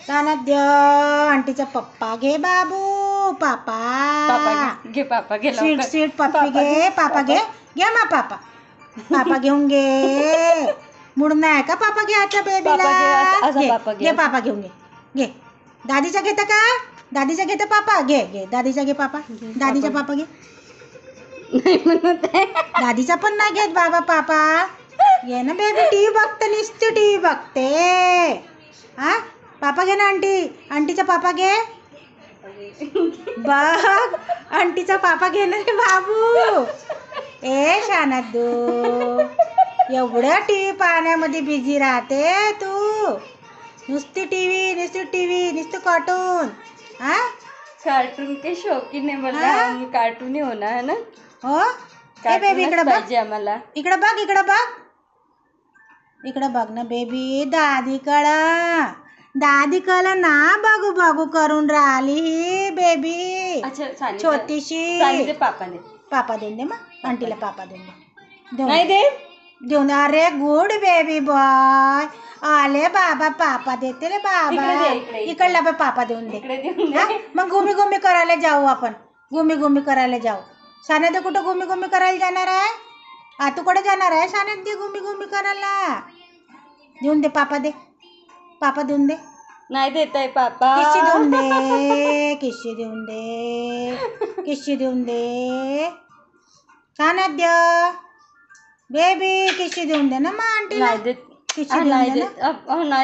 सानद्य आंटीचा पप्पा घे बाबू. पापा घे पापा घे स्वीट स्वीट पप्पी घे. पापा घे घे मग पापा. पापा घेऊन घे. मूड नाही का पापा घ्यायचा बेबीला. घे पापा घेऊन घे. घे दादीचा घेता का. दादीचा घेता पापा. घे घे दादीचा घे पापा. दादीचा पापा घे. दादीचा पण नाही घेत बाबा पापा. घे ना बेबी. टीव्ही बघते नुसती टीव्ही बघते. हा पापा घे ना. आंटीचा पापा घे. बघ आंटीचा पापा घे ना रे बाबू. ए शानदू एवढं टीव्ही पाहण्यामध्ये बिझी राहते तू. नुसती टीव्ही नुसतं कार्टून. हा कार्टून के शौकीन आहे. मला कार्टून ही होणार है ना. हो ए बेबी इकडे बघ. आम्हाला इकडे बघ. इकडे बघ ना बेबी. दादी कळा ना बघू बघू करून राहिली बेबी. अच्छा छोटीशी. पापा देऊन दे मग. आंटीला पापा देऊन दे. देऊन. अरे गुड बेबी बॉय. आले बाबा पापा देते रे बाबा. इकडला बा पापा देऊन दे. मग घुमी करायला जाऊ आपण. घुमी करायला जाऊ. सानद्य कुठं घुमी करायला जाणार आहे. तू कुठे जाणार आहे सानद्य घुमी करायला. देऊन दे पापा दे. पापा देऊन दे. नाही देत आहे पापा. किशी देऊन दे. सानद्य बेबी किशी देऊन दे ना मग आंटीला. नाही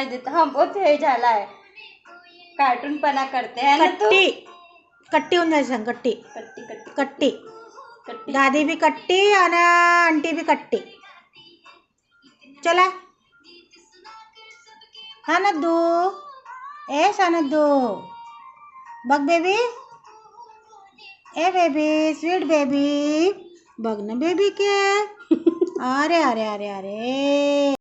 देत. हा बहुत हे झालाय. कार्टून पणा करते है ना तू. कट्टी होऊन जायचं सांग. कट्टी. दादी भी कट्टी आणि आंटी भी कट्टी. चला सानद्दू. ए सानद्दू बघ बेबी. ए बेबी स्वीट बेबी. बघ ना बेबी के. अरे